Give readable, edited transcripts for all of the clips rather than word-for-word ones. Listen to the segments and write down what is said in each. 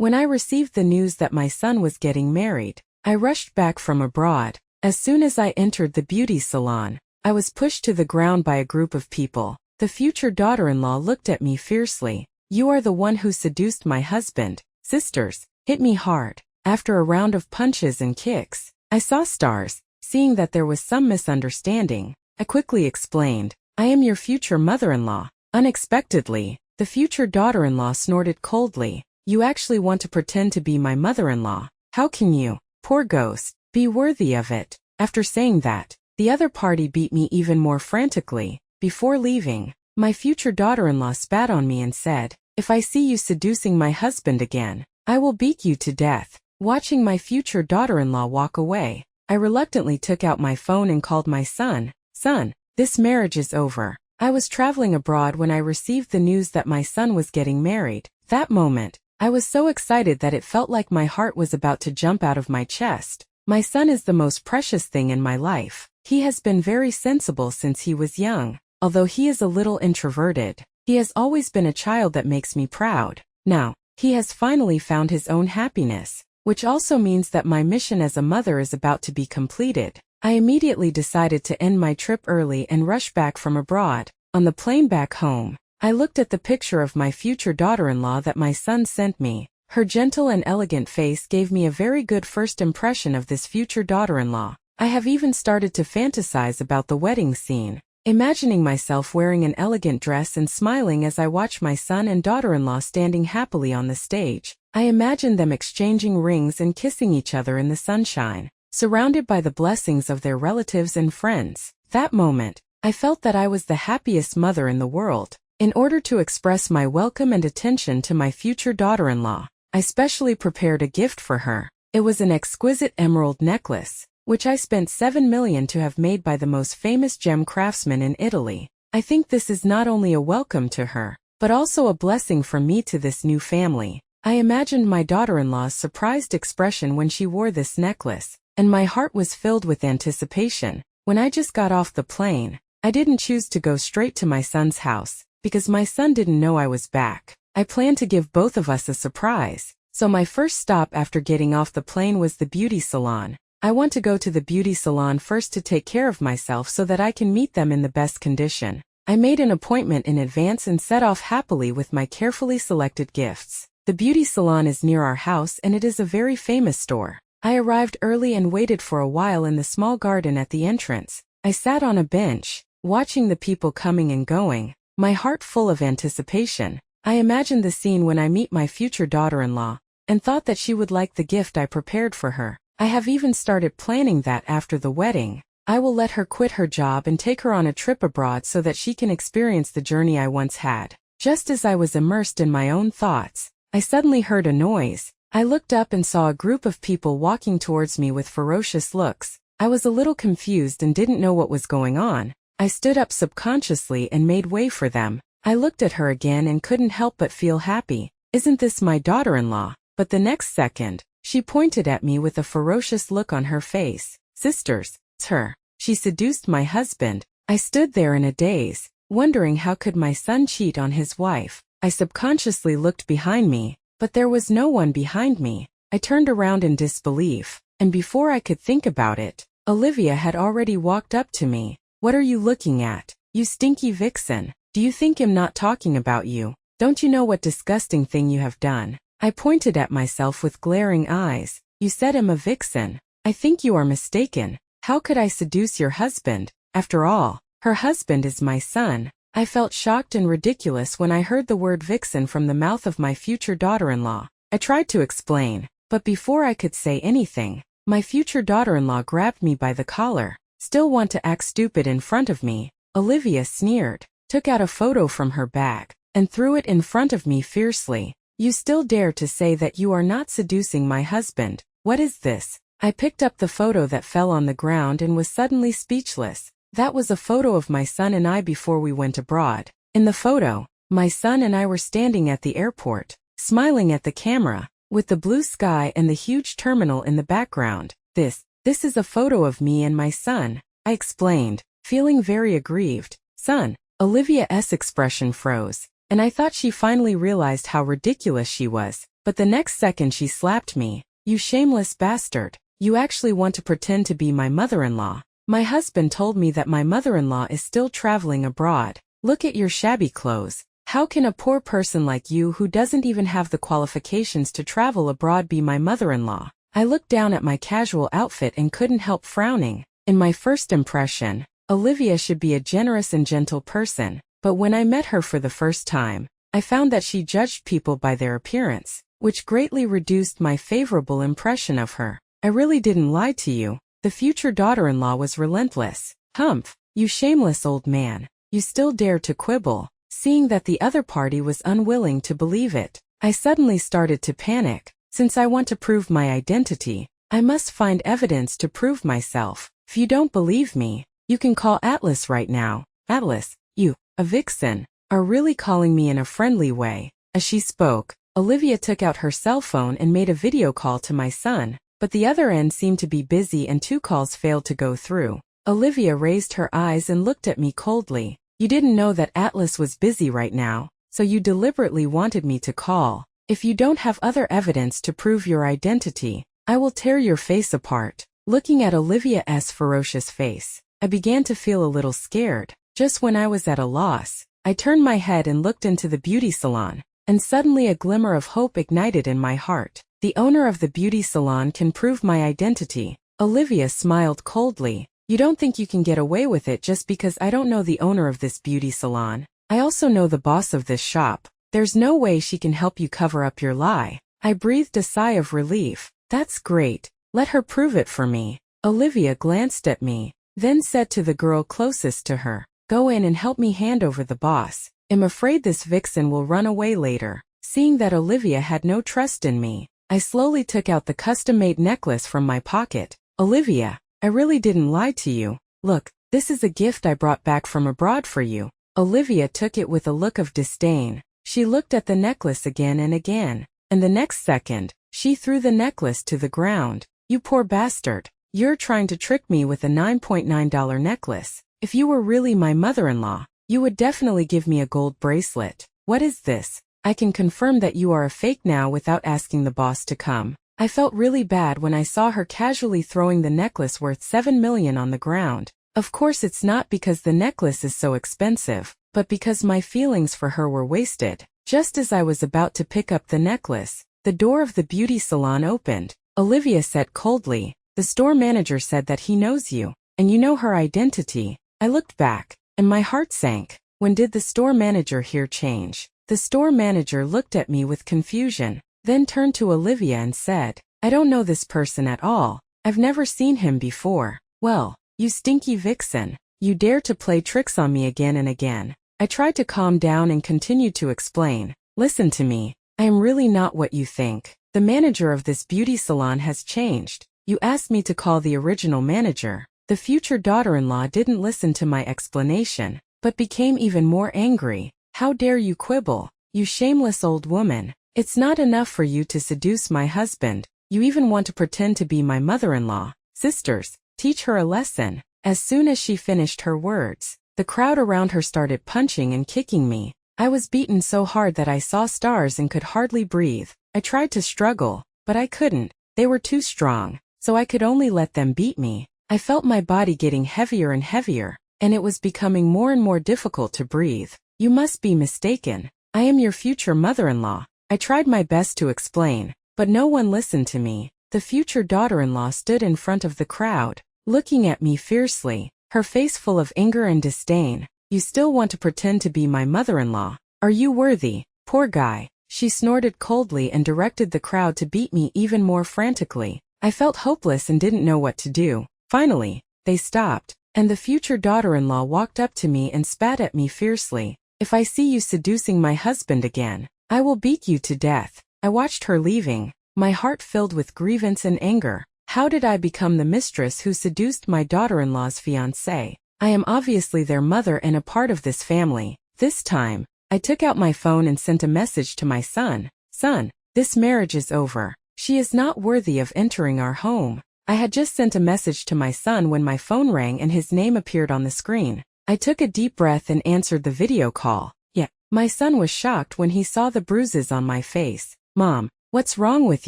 When I received the news that my son was getting married, I rushed back from abroad. As soon as I entered the beauty salon, I was pushed to the ground by a group of people. The future daughter-in-law looked at me fiercely. "You are the one who seduced my husband." Sisters hit me hard. After a round of punches and kicks, I saw stars. Seeing that there was some misunderstanding, I quickly explained, "I am your future mother-in-law." Unexpectedly, the future daughter-in-law snorted coldly. "You actually want to pretend to be my mother-in-law? How can you, poor ghost, be worthy of it?" After saying that, the other party beat me even more frantically. Before leaving, my future daughter-in-law spat on me and said, "If I see you seducing my husband again, I will beat you to death." Watching my future daughter-in-law walk away, I reluctantly took out my phone and called my son. "Son, this marriage is over." I was traveling abroad when I received the news that my son was getting married. That moment, I was so excited that it felt like my heart was about to jump out of my chest. My son is the most precious thing in my life. He has been very sensible since he was young. Although he is a little introverted, he has always been a child that makes me proud. Now, he has finally found his own happiness, which also means that my mission as a mother is about to be completed. I immediately decided to end my trip early and rush back from abroad. On the plane back home, I looked at the picture of my future daughter-in-law that my son sent me. Her gentle and elegant face gave me a very good first impression of this future daughter-in-law. I have even started to fantasize about the wedding scene, imagining myself wearing an elegant dress and smiling as I watch my son and daughter-in-law standing happily on the stage. I imagine them exchanging rings and kissing each other in the sunshine, surrounded by the blessings of their relatives and friends. That moment, I felt that I was the happiest mother in the world. In order to express my welcome and attention to my future daughter-in-law, I specially prepared a gift for her. It was an exquisite emerald necklace, which I spent $7 million to have made by the most famous gem craftsman in Italy. I think this is not only a welcome to her, but also a blessing from me to this new family. I imagined my daughter-in-law's surprised expression when she wore this necklace, and my heart was filled with anticipation. When I just got off the plane, I didn't choose to go straight to my son's house, because my son didn't know I was back. I planned to give both of us a surprise. So my first stop after getting off the plane was the beauty salon. I want to go to the beauty salon first to take care of myself so that I can meet them in the best condition. I made an appointment in advance and set off happily with my carefully selected gifts. The beauty salon is near our house and it is a very famous store. I arrived early and waited for a while in the small garden at the entrance. I sat on a bench, watching the people coming and going, my heart full of anticipation. I imagined the scene when I meet my future daughter-in-law, and thought that she would like the gift I prepared for her. I have even started planning that after the wedding, I will let her quit her job and take her on a trip abroad so that she can experience the journey I once had. Just as I was immersed in my own thoughts, I suddenly heard a noise. I looked up and saw a group of people walking towards me with ferocious looks. I was a little confused and didn't know what was going on. I stood up subconsciously and made way for them. I looked at her again and couldn't help but feel happy. Isn't this my daughter-in-law? But the next second, she pointed at me with a ferocious look on her face. Sisters, it's her. She seduced my husband. I stood there in a daze, wondering how could my son cheat on his wife. I subconsciously looked behind me, but there was no one behind me. I turned around in disbelief, and before I could think about it, Olivia had already walked up to me. What are you looking at, you stinky vixen? Do you think I'm not talking about you? Don't you know what disgusting thing you have done? I pointed at myself with glaring eyes. You said I'm a vixen. I think you are mistaken. How could I seduce your husband? After all, her husband is my son. I felt shocked and ridiculous when I heard the word vixen from the mouth of my future daughter-in-law. I tried to explain, but before I could say anything, my future daughter-in-law grabbed me by the collar. Still want to act stupid in front of me? Olivia sneered, took out a photo from her bag, and threw it in front of me fiercely. You still dare to say that you are not seducing my husband? What is this? I picked up the photo that fell on the ground and was suddenly speechless. That was a photo of my son and I before we went abroad. In the photo, my son and I were standing at the airport, smiling at the camera, with the blue sky and the huge terminal in the background. This is a photo of me and my son, I explained, feeling very aggrieved. Son, Olivia's expression froze, and I thought she finally realized how ridiculous she was. but the next second she slapped me. "You shameless bastard. You actually want to pretend to be my mother-in-law. My husband told me that my mother-in-law is still traveling abroad. Look at your shabby clothes. How can a poor person like you who doesn't even have the qualifications to travel abroad be my mother-in-law?" I looked down at my casual outfit and couldn't help frowning. In my first impression, Olivia should be a generous and gentle person, but when I met her for the first time, I found that she judged people by their appearance, which greatly reduced my favorable impression of her. "I really didn't lie to you." The future daughter-in-law was relentless. "Humph, you shameless old man. You still dare to quibble." Seeing that the other party was unwilling to believe it, I suddenly started to panic. Since I want to prove my identity, I must find evidence to prove myself. If you don't believe me, you can call Atlas right now. "Atlas, you, a vixen, are really calling me in a friendly way." As she spoke, Olivia took out her cell phone and made a video call to my son, but the other end seemed to be busy and 2 calls failed to go through. Olivia raised her eyes and looked at me coldly. "You didn't know that Atlas was busy right now, so you deliberately wanted me to call. If you don't have other evidence to prove your identity, I will tear your face apart." Looking at Olivia's ferocious face, I began to feel a little scared. Just when I was at a loss, I turned my head and looked into the beauty salon, and suddenly a glimmer of hope ignited in my heart. "The owner of the beauty salon can prove my identity." Olivia smiled coldly. "You don't think you can get away with it just because I don't know the owner of this beauty salon? I also know the boss of this shop. There's no way she can help you cover up your lie." I breathed a sigh of relief. "That's great. Let her prove it for me." Olivia glanced at me, then said to the girl closest to her, "Go in and help me hand over the boss. I'm afraid this vixen will run away later." Seeing that Olivia had no trust in me, I slowly took out the custom-made necklace from my pocket. "Olivia, I really didn't lie to you. Look, this is a gift I brought back from abroad for you." Olivia took it with a look of disdain. She looked at the necklace again and again, and the next second, she threw the necklace to the ground. "You poor bastard. You're trying to trick me with a $9.9 necklace. If you were really my mother-in-law, you would definitely give me a gold bracelet. What is this? I can confirm that you are a fake now without asking the boss to come." I felt really bad when I saw her casually throwing the necklace worth $7 million on the ground. Of course it's not because the necklace is so expensive, but because my feelings for her were wasted. Just as I was about to pick up the necklace, the door of the beauty salon opened. Olivia said coldly, "The store manager said that he knows you, and you know her identity." I looked back, and my heart sank. When did the store manager here change? The store manager looked at me with confusion, then turned to Olivia and said, "I don't know this person at all. I've never seen him before." "Well, you stinky vixen. You dare to play tricks on me again and again." I tried to calm down and continued to explain. "Listen to me. I am really not what you think. The manager of this beauty salon has changed. You asked me to call the original manager." The future daughter-in-law didn't listen to my explanation, but became even more angry. "How dare you quibble, you shameless old woman. It's not enough for you to seduce my husband. You even want to pretend to be my mother-in-law. Sisters, teach her a lesson." As soon as she finished her words, the crowd around her started punching and kicking me. I was beaten so hard that I saw stars and could hardly breathe. I tried to struggle, but I couldn't. They were too strong, so I could only let them beat me. I felt my body getting heavier and heavier, and it was becoming more and more difficult to breathe. "You must be mistaken. I am your future mother-in-law." I tried my best to explain, but no one listened to me. The future daughter-in-law stood in front of the crowd, looking at me fiercely, her face full of anger and disdain. "You still want to pretend to be my mother-in-law? Are you worthy? Poor guy." She snorted coldly and directed the crowd to beat me even more frantically. I felt hopeless and didn't know what to do. Finally, they stopped, and the future daughter-in-law walked up to me and spat at me fiercely. "If I see you seducing my husband again, I will beat you to death." I watched her leaving, my heart filled with grievance and anger. How did I become the mistress who seduced my daughter-in-law's fiancé? I am obviously their mother and a part of this family. This time, I took out my phone and sent a message to my son. "Son, this marriage is over. She is not worthy of entering our home." I had just sent a message to my son when my phone rang and his name appeared on the screen. I took a deep breath and answered the video call. Yeah, my son was shocked when he saw the bruises on my face. "Mom, What's wrong with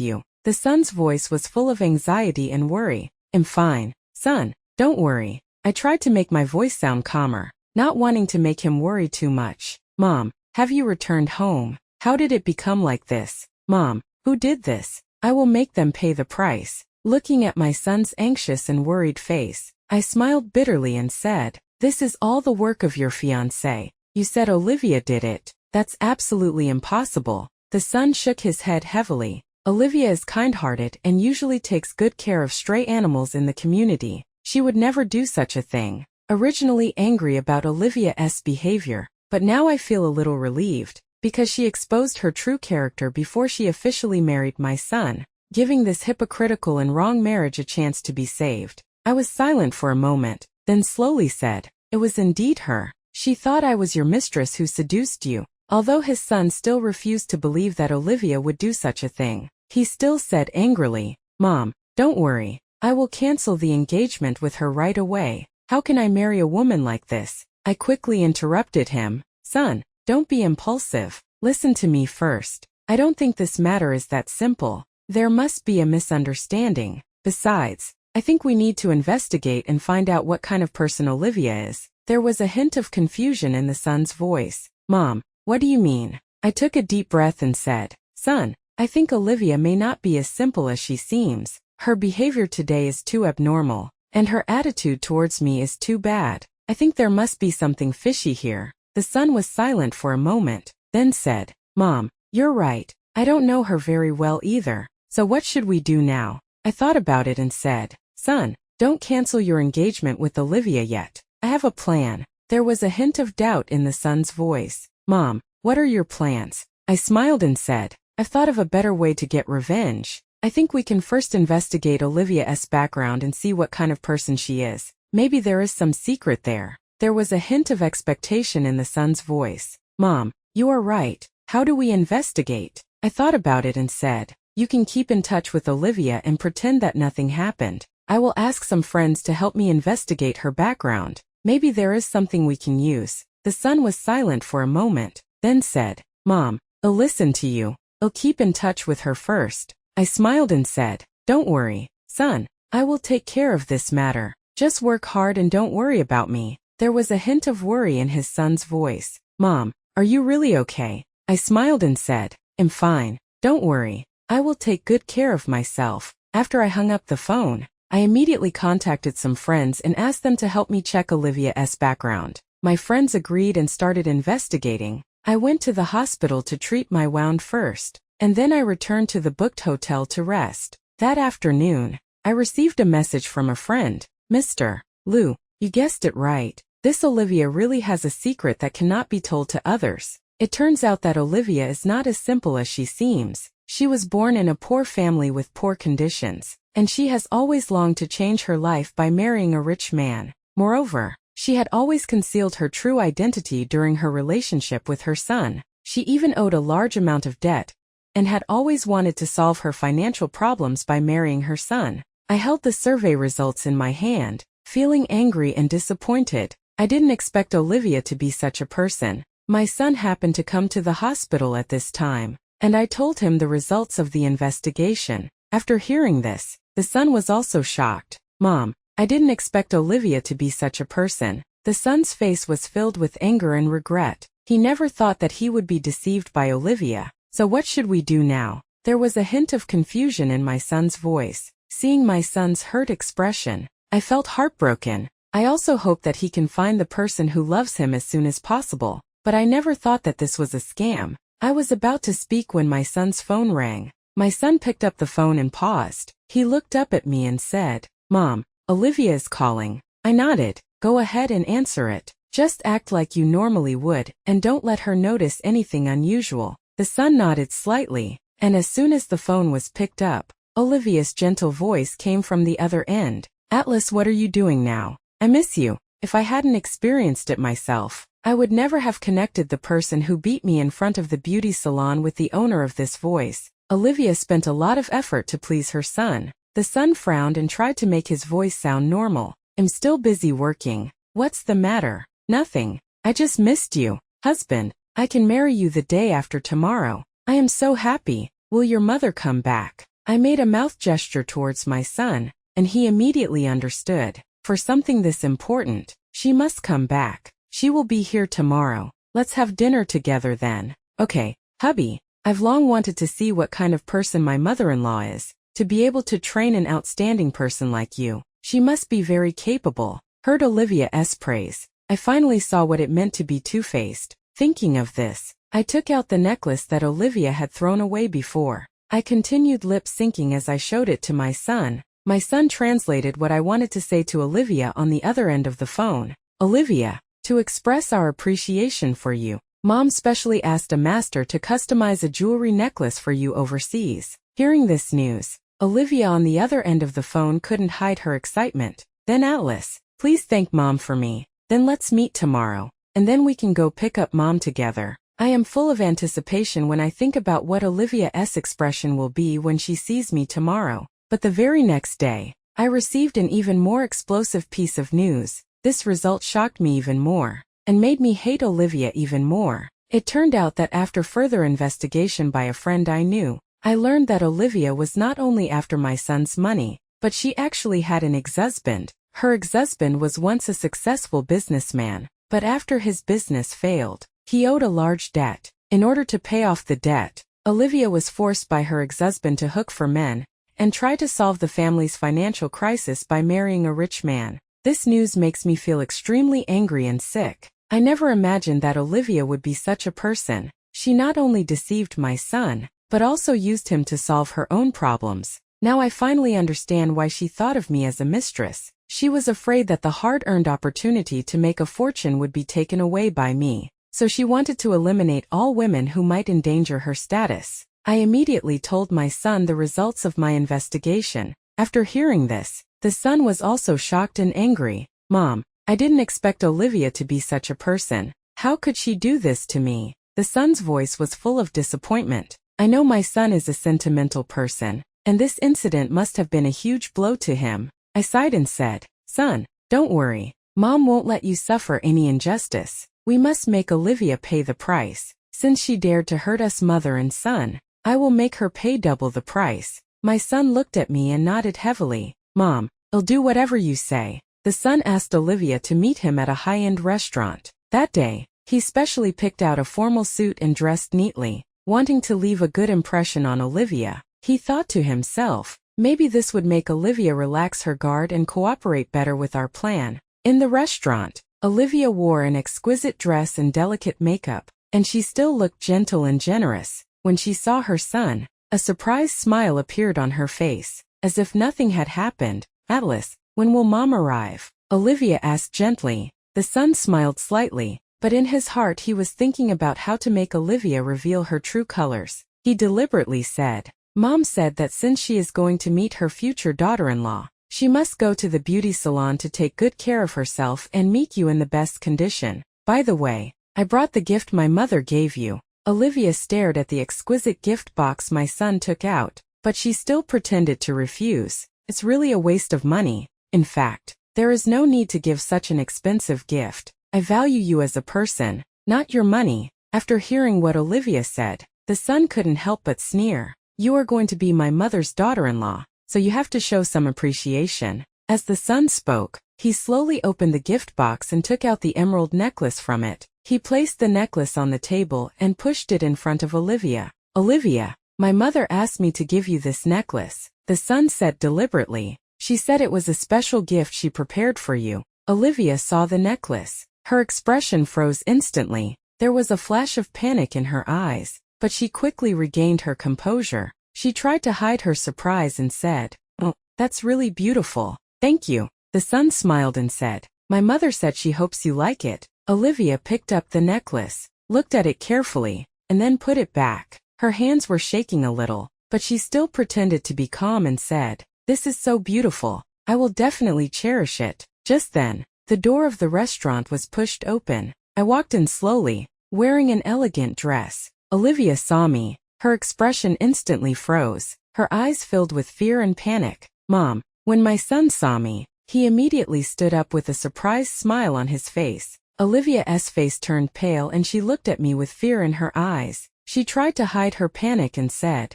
you? The son's voice was full of anxiety and worry. I'm fine, son. Don't worry. I tried to make my voice sound calmer, not wanting to make him worry too much. Mom, have you returned home? How did it become like this? Mom, who did this? I will make them pay the price. Looking at my son's anxious and worried face, I smiled bitterly and said, this is all the work of your fiancée. You said Olivia did it. That's absolutely impossible. The son shook his head heavily. Olivia is kind-hearted and usually takes good care of stray animals in the community. She would never do such a thing. Originally angry about Olivia's behavior, but now I feel a little relieved, because she exposed her true character before she officially married my son, giving this hypocritical and wrong marriage a chance to be saved. I was silent for a moment, then slowly said, it was indeed her. She thought I was your mistress who seduced you. Although his son still refused to believe that Olivia would do such a thing, he still said angrily, Mom, don't worry. I will cancel the engagement with her right away. How can I marry a woman like this? I quickly interrupted him. Son, don't be impulsive. Listen to me first. I don't think this matter is that simple. There must be a misunderstanding. Besides, I think we need to investigate and find out what kind of person Olivia is. There was a hint of confusion in the son's voice. Mom, what do you mean? I took a deep breath and said, Son, I think Olivia may not be as simple as she seems. Her behavior today is too abnormal, and her attitude towards me is too bad. I think there must be something fishy here. The son was silent for a moment, then said, Mom, you're right. I don't know her very well either. So what should we do now? I thought about it and said, Son, don't cancel your engagement with Olivia yet. I have a plan. There was a hint of doubt in the son's voice. Mom, what are your plans? I smiled and said, I've thought of a better way to get revenge. I think we can first investigate Olivia's background and see what kind of person she is. Maybe there is some secret there. There was a hint of expectation in the son's voice. Mom, you are right. How do we investigate? I thought about it and said, you can keep in touch with Olivia and pretend that nothing happened. I will ask some friends to help me investigate her background. Maybe there is something we can use. The son was silent for a moment, then said, Mom, I'll listen to you. I'll keep in touch with her first. I smiled and said, don't worry, son. I will take care of this matter. Just work hard and don't worry about me. There was a hint of worry in his son's voice. Mom, are you really okay? I smiled and said, I'm fine. Don't worry. I will take good care of myself. After I hung up the phone, I immediately contacted some friends and asked them to help me check Olivia's background. My friends agreed and started investigating. I went to the hospital to treat my wound first, and then I returned to the booked hotel to rest. That afternoon, I received a message from a friend. Mr. Lou, you guessed it right. This Olivia really has a secret that cannot be told to others. It turns out that Olivia is not as simple as she seems. She was born in a poor family with poor conditions, and she has always longed to change her life by marrying a rich man. Moreover, she had always concealed her true identity during her relationship with her son. She even owed a large amount of debt, and had always wanted to solve her financial problems by marrying her son. I held the survey results in my hand, feeling angry and disappointed. I didn't expect Olivia to be such a person. My son happened to come to the hospital at this time, and I told him the results of the investigation. After hearing this, the son was also shocked. Mom, I didn't expect Olivia to be such a person. The son's face was filled with anger and regret. He never thought that he would be deceived by Olivia. So what should we do now? There was a hint of confusion in my son's voice. Seeing my son's hurt expression, I felt heartbroken. I also hope that he can find the person who loves him as soon as possible. But I never thought that this was a scam. I was about to speak when my son's phone rang. My son picked up the phone and paused. He looked up at me and said, Mom, Olivia is calling. I nodded. Go ahead and answer it. Just act like you normally would, and don't let her notice anything unusual. The son nodded slightly, and as soon as the phone was picked up, Olivia's gentle voice came from the other end. Atlas, what are you doing now? I miss you. If I hadn't experienced it myself, I would never have connected the person who beat me in front of the beauty salon with the owner of this voice. Olivia spent a lot of effort to please her son. The son frowned and tried to make his voice sound normal. I'm still busy working. What's the matter? Nothing. I just missed you. Husband, I can marry you the day after tomorrow. I am so happy. will your mother come back? I made a mouth gesture towards my son, and he immediately understood. For something this important, she must come back. She will be here tomorrow. Let's have dinner together then. Okay, hubby, I've long wanted to see what kind of person my mother-in-law is. To be able to train an outstanding person like you, she must be very capable. Heard Olivia's praise. I finally saw what it meant to be two-faced. Thinking of this, I took out the necklace that Olivia had thrown away before. I continued lip-syncing as I showed it to my son. My son translated what I wanted to say to Olivia on the other end of the phone. Olivia, to express our appreciation for you, Mom specially asked a master to customize a jewelry necklace for you overseas. Hearing this news, Olivia on the other end of the phone couldn't hide her excitement. Then Atlas, please thank Mom for me. Then let's meet tomorrow, and then we can go pick up Mom together. I am full of anticipation when I think about what Olivia's expression will be when she sees me tomorrow. But the very next day, I received an even more explosive piece of news. This result shocked me even more, and made me hate Olivia even more. It turned out that after further investigation by a friend I knew, I learned that Olivia was not only after my son's money, but she actually had an ex-husband. Her ex-husband was once a successful businessman, but after his business failed, he owed a large debt. In order to pay off the debt, Olivia was forced by her ex-husband to hook for men, and try to solve the family's financial crisis by marrying a rich man. This news makes me feel extremely angry and sick. I never imagined that Olivia would be such a person. She not only deceived my son, but also used him to solve her own problems. Now I finally understand why she thought of me as a mistress. She was afraid that the hard-earned opportunity to make a fortune would be taken away by me. So she wanted to eliminate all women who might endanger her status. I immediately told my son the results of my investigation. After hearing this, the son was also shocked and angry. Mom, I didn't expect Olivia to be such a person. How could she do this to me? The son's voice was full of disappointment. I know my son is a sentimental person, and this incident must have been a huge blow to him. I sighed and said, Son, don't worry. Mom won't let you suffer any injustice. We must make Olivia pay the price. Since she dared to hurt us mother and son, I will make her pay double the price. My son looked at me and nodded heavily. Mom, I'll do whatever you say. The son asked Olivia to meet him at a high-end restaurant. That day, he specially picked out a formal suit and dressed neatly, wanting to leave a good impression on Olivia. He thought to himself, maybe this would make Olivia relax her guard and cooperate better with our plan. In the restaurant, Olivia wore an exquisite dress and delicate makeup, and she still looked gentle and generous. When she saw her son, a surprised smile appeared on her face, as if nothing had happened. Atlas, when will Mom arrive? Olivia asked gently. The son smiled slightly, but in his heart he was thinking about how to make Olivia reveal her true colors. He deliberately said, Mom said that since she is going to meet her future daughter-in-law, she must go to the beauty salon to take good care of herself and meet you in the best condition. By the way, I brought the gift my mother gave you. Olivia stared at the exquisite gift box my son took out, but she still pretended to refuse. It's really a waste of money. In fact, there is no need to give such an expensive gift. I value you as a person, not your money. After hearing what Olivia said, the son couldn't help but sneer. You are going to be my mother's daughter-in-law, so you have to show some appreciation. As the son spoke, he slowly opened the gift box and took out the emerald necklace from it. He placed the necklace on the table and pushed it in front of Olivia. Olivia, my mother asked me to give you this necklace, the son said deliberately. She said it was a special gift she prepared for you. Olivia saw the necklace. Her expression froze instantly. There was a flash of panic in her eyes, but she quickly regained her composure. She tried to hide her surprise and said, Oh, that's really beautiful. Thank you. The son smiled and said, My mother said she hopes you like it. Olivia picked up the necklace, looked at it carefully, and then put it back. Her hands were shaking a little, but she still pretended to be calm and said, This is so beautiful. I will definitely cherish it. Just then, the door of the restaurant was pushed open. I walked in slowly, wearing an elegant dress. Olivia saw me. Her expression instantly froze. Her eyes filled with fear and panic. Mom, when my son saw me, he immediately stood up with a surprised smile on his face. Olivia's face turned pale and she looked at me with fear in her eyes. She tried to hide her panic and said,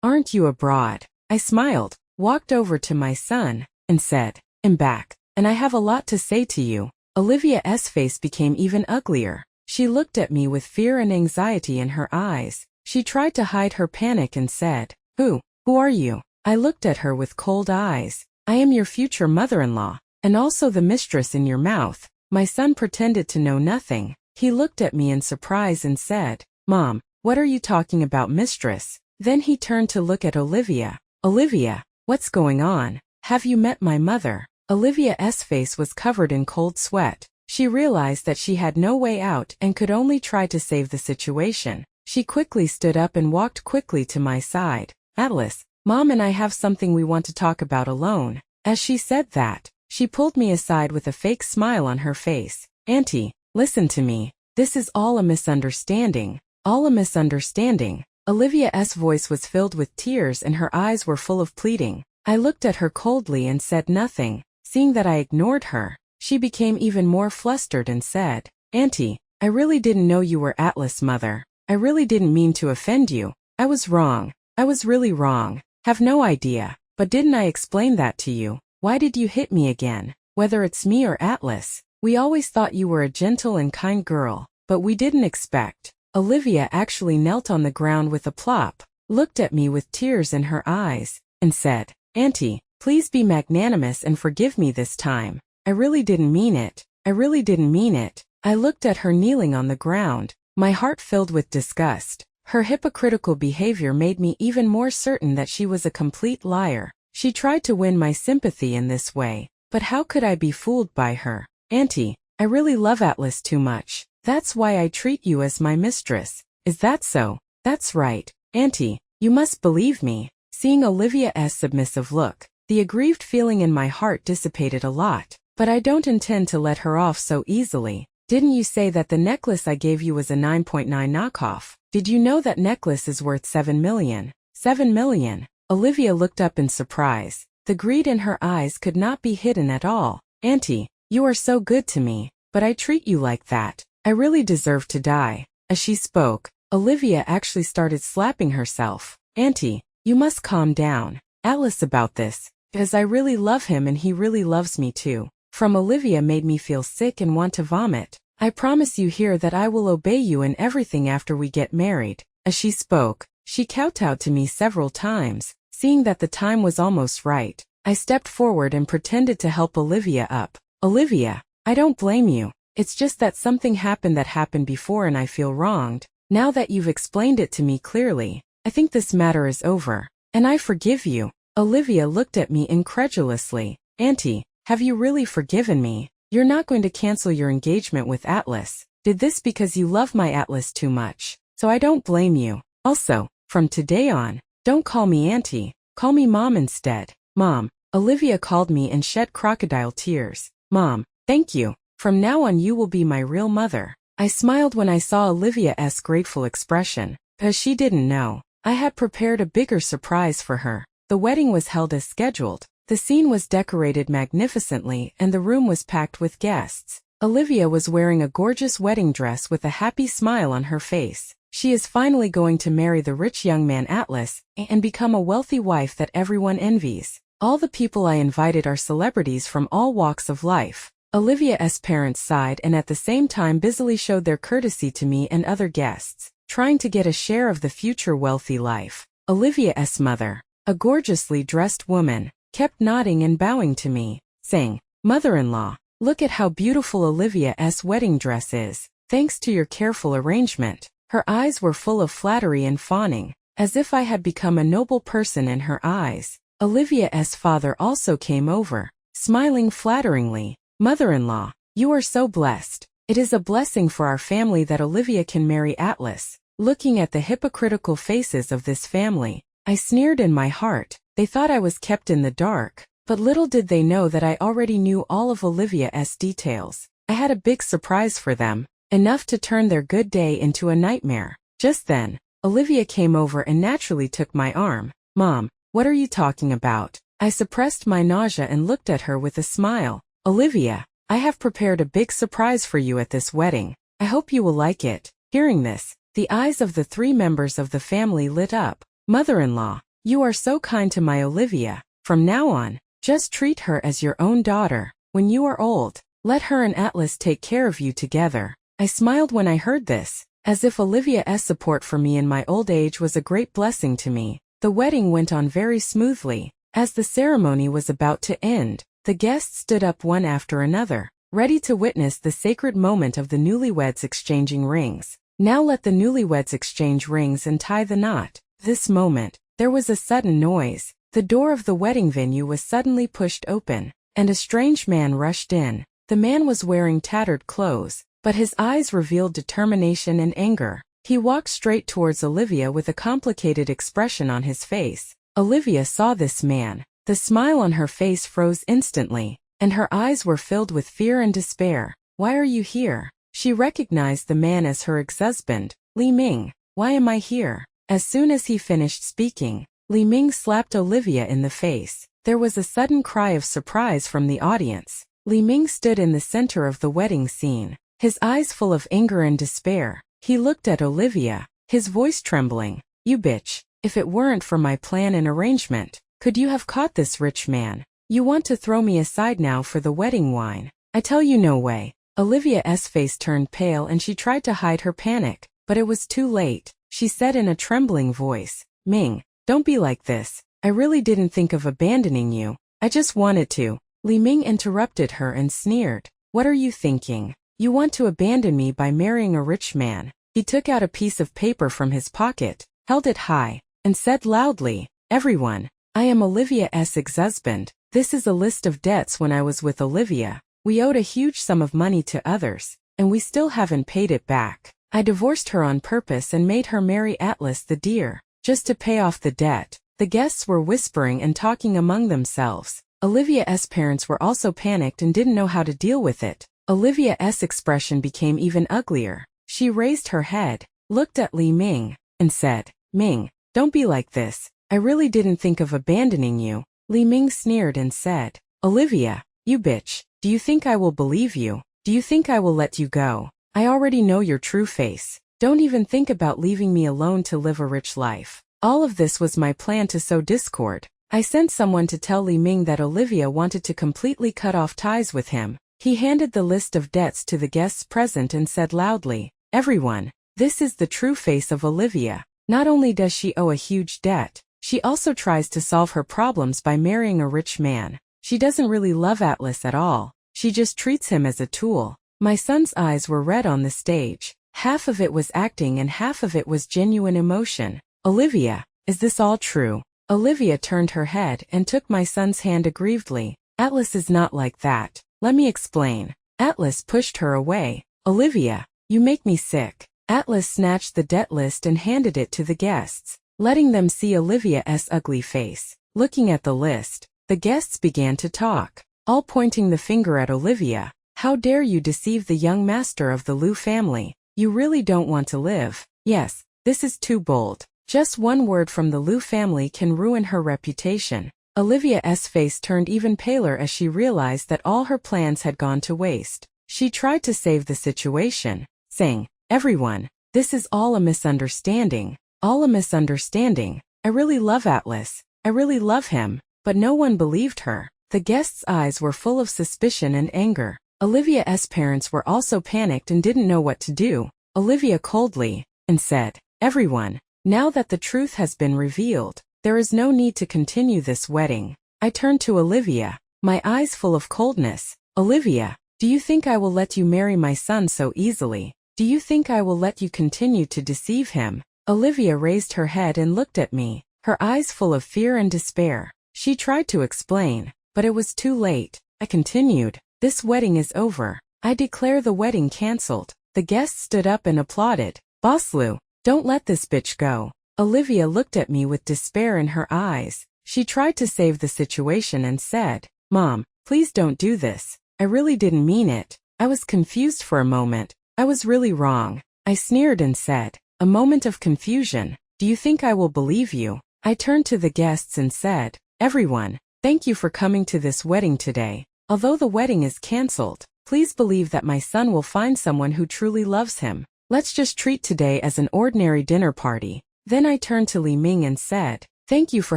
Aren't you abroad? I smiled, walked over to my son, and said, I'm back, and I have a lot to say to you. Olivia's face became even uglier. She looked at me with fear and anxiety in her eyes. She tried to hide her panic and said, Who are you? I looked at her with cold eyes. I am your future mother-in-law, and also the mistress in your mouth. My son pretended to know nothing. He looked at me in surprise and said, Mom, what are you talking about, mistress? Then he turned to look at Olivia. Olivia, what's going on? Have you met my mother? Olivia's face was covered in cold sweat. She realized that she had no way out and could only try to save the situation. She quickly stood up and walked quickly to my side. Atlas, Mom and I have something we want to talk about alone. As she said that, she pulled me aside with a fake smile on her face. Auntie, listen to me. This is all a misunderstanding. All a misunderstanding. Olivia's voice was filled with tears and her eyes were full of pleading. I looked at her coldly and said nothing. Seeing that I ignored her, she became even more flustered and said, Auntie, I really didn't know you were Atlas' mother. I really didn't mean to offend you. I was wrong. I was really wrong. Have no idea. But didn't I explain that to you? Why did you hit me again? Whether it's me or Atlas, we always thought you were a gentle and kind girl, but we didn't expect. Olivia actually knelt on the ground with a plop, looked at me with tears in her eyes, and said, Auntie, please be magnanimous and forgive me this time. I really didn't mean it. I really didn't mean it. I looked at her kneeling on the ground, my heart filled with disgust. Her hypocritical behavior made me even more certain that she was a complete liar. She tried to win my sympathy in this way, but how could I be fooled by her? Auntie, I really love Atlas too much. That's why I treat you as my mistress. Is that so? That's right. Auntie, you must believe me. Seeing Olivia's submissive look, the aggrieved feeling in my heart dissipated a lot. But I don't intend to let her off so easily. Didn't you say that the necklace I gave you was a 9.9 knockoff? Did you know that necklace is worth 7 million? 7 million? Olivia looked up in surprise. The greed in her eyes could not be hidden at all. Auntie, you are so good to me, but I treat you like that. I really deserve to die. As she spoke, Olivia actually started slapping herself. Auntie, you must calm down. Atlas about this, because I really love him and he really loves me too. From Olivia made me feel sick and want to vomit. I promise you here that I will obey you in everything after we get married. As she spoke, she kowtowed to me several times. Seeing that the time was almost right, I stepped forward and pretended to help Olivia up. Olivia, I don't blame you. It's just that something happened before and I feel wronged. Now that you've explained it to me clearly, I think this matter is over. And I forgive you. Olivia looked at me incredulously. Auntie, have you really forgiven me? You're not going to cancel your engagement with Atlas. Did this because you love my Atlas too much. So I don't blame you. Also, from today on, don't call me Auntie. Call me Mom instead. Mom, Olivia called me and shed crocodile tears. Mom, thank you. From now on you will be my real mother. I smiled when I saw Olivia's grateful expression. Because she didn't know, I had prepared a bigger surprise for her. The wedding was held as scheduled. The scene was decorated magnificently and the room was packed with guests. Olivia was wearing a gorgeous wedding dress with a happy smile on her face. She is finally going to marry the rich young man Atlas and become a wealthy wife that everyone envies. All the people I invited are celebrities from all walks of life. Olivia's parents sighed and at the same time busily showed their courtesy to me and other guests, trying to get a share of the future wealthy life. Olivia's mother, a gorgeously dressed woman, kept nodding and bowing to me, saying, Mother-in-law, look at how beautiful Olivia's wedding dress is, thanks to your careful arrangement. Her eyes were full of flattery and fawning, as if I had become a noble person in her eyes. Olivia's father also came over, smiling flatteringly. Mother-in-law, you are so blessed. It is a blessing for our family that Olivia can marry Atlas. Looking at the hypocritical faces of this family, I sneered in my heart. They thought I was kept in the dark, but little did they know that I already knew all of Olivia's details. I had a big surprise for them, enough to turn their good day into a nightmare. Just then, Olivia came over and naturally took my arm. Mom, what are you talking about? I suppressed my nausea and looked at her with a smile. Olivia, I have prepared a big surprise for you at this wedding. I hope you will like it. Hearing this, the eyes of the three members of the family lit up. Mother-in-law, you are so kind to my Olivia. From now on, just treat her as your own daughter. When you are old, let her and Atlas take care of you together. I smiled when I heard this, as if Olivia's support for me in my old age was a great blessing to me. The wedding went on very smoothly. As the ceremony was about to end, the guests stood up one after another, ready to witness the sacred moment of the newlyweds exchanging rings. Now let the newlyweds exchange rings and tie the knot. This moment, there was a sudden noise. The door of the wedding venue was suddenly pushed open, and a strange man rushed in. The man was wearing tattered clothes, but his eyes revealed determination and anger. He walked straight towards Olivia with a complicated expression on his face. Olivia saw this man. The smile on her face froze instantly, and her eyes were filled with fear and despair. Why are you here? She recognized the man as her ex-husband, Li Ming. Why am I here? As soon as he finished speaking, Li Ming slapped Olivia in the face. There was a sudden cry of surprise from the audience. Li Ming stood in the center of the wedding scene, his eyes full of anger and despair. He looked at Olivia, his voice trembling. You bitch. If it weren't for my plan and arrangement, could you have caught this rich man? You want to throw me aside now for the wedding wine? I tell you no way. Olivia's face turned pale and she tried to hide her panic, but it was too late. She said in a trembling voice, Ming, don't be like this. I really didn't think of abandoning you. I just wanted to. Li Ming interrupted her and sneered. What are you thinking? You want to abandon me by marrying a rich man? He took out a piece of paper from his pocket, held it high, and said loudly, Everyone, I am Olivia's ex-husband. This is a list of debts when I was with Olivia. We owed a huge sum of money to others, and we still haven't paid it back. I divorced her on purpose and made her marry Atlas the deer, just to pay off the debt. The guests were whispering and talking among themselves. Olivia's parents were also panicked and didn't know how to deal with it. Olivia's expression became even uglier. She raised her head, looked at Li Ming, and said, Ming, don't be like this. I really didn't think of abandoning you. Li Ming sneered and said, Olivia, you bitch. Do you think I will believe you? Do you think I will let you go? I already know your true face. Don't even think about leaving me alone to live a rich life. All of this was my plan to sow discord. I sent someone to tell Li Ming that Olivia wanted to completely cut off ties with him. He handed the list of debts to the guests present and said loudly, Everyone, this is the true face of Olivia. Not only does she owe a huge debt, she also tries to solve her problems by marrying a rich man. She doesn't really love Atlas at all. She just treats him as a tool. My son's eyes were red on the stage. Half of it was acting and half of it was genuine emotion. Olivia, is this all true? Olivia turned her head and took my son's hand aggrievedly. Atlas is not like that. Let me explain. Atlas pushed her away. Olivia, you make me sick. Atlas snatched the debt list and handed it to the guests, letting them see Olivia's ugly face. Looking at the list, the guests began to talk, all pointing the finger at Olivia. How dare you deceive the young master of the Liu family? You really don't want to live. Yes, this is too bold. Just one word from the Liu family can ruin her reputation. Olivia's face turned even paler as she realized that all her plans had gone to waste. She tried to save the situation, saying, Everyone, this is all a misunderstanding. All a misunderstanding. I really love Atlas. I really love him. But no one believed her. The guests' eyes were full of suspicion and anger. Olivia's parents were also panicked and didn't know what to do. Olivia coldly, and said, Everyone, now that the truth has been revealed, there is no need to continue this wedding. I turned to Olivia, my eyes full of coldness. Olivia, do you think I will let you marry my son so easily? Do you think I will let you continue to deceive him? Olivia raised her head and looked at me, her eyes full of fear and despair. She tried to explain, but it was too late. I continued, This wedding is over. I declare the wedding cancelled. The guests stood up and applauded. Boss Liu, don't let this bitch go. Olivia looked at me with despair in her eyes. She tried to save the situation and said, Mom, please don't do this. I really didn't mean it. I was confused for a moment. I was really wrong. I sneered and said, A moment of confusion. Do you think I will believe you? I turned to the guests and said, Everyone, thank you for coming to this wedding today. Although the wedding is cancelled, please believe that my son will find someone who truly loves him. Let's just treat today as an ordinary dinner party. Then I turned to Li Ming and said, "Thank you for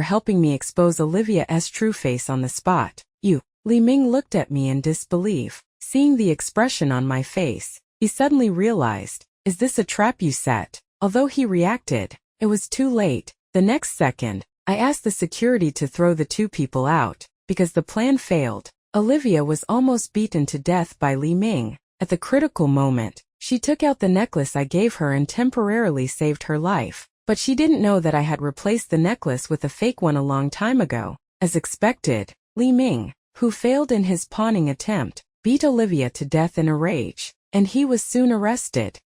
helping me expose Olivia's true face on the spot." "You?" Li Ming looked at me in disbelief. Seeing the expression on my face, he suddenly realized, "Is this a trap you set?" Although he reacted, it was too late. The next second, I asked the security to throw the two people out, because the plan failed. Olivia was almost beaten to death by Li Ming. At the critical moment, she took out the necklace I gave her and temporarily saved her life. But she didn't know that I had replaced the necklace with a fake one a long time ago. As expected, Li Ming, who failed in his pawning attempt, beat Olivia to death in a rage, and he was soon arrested.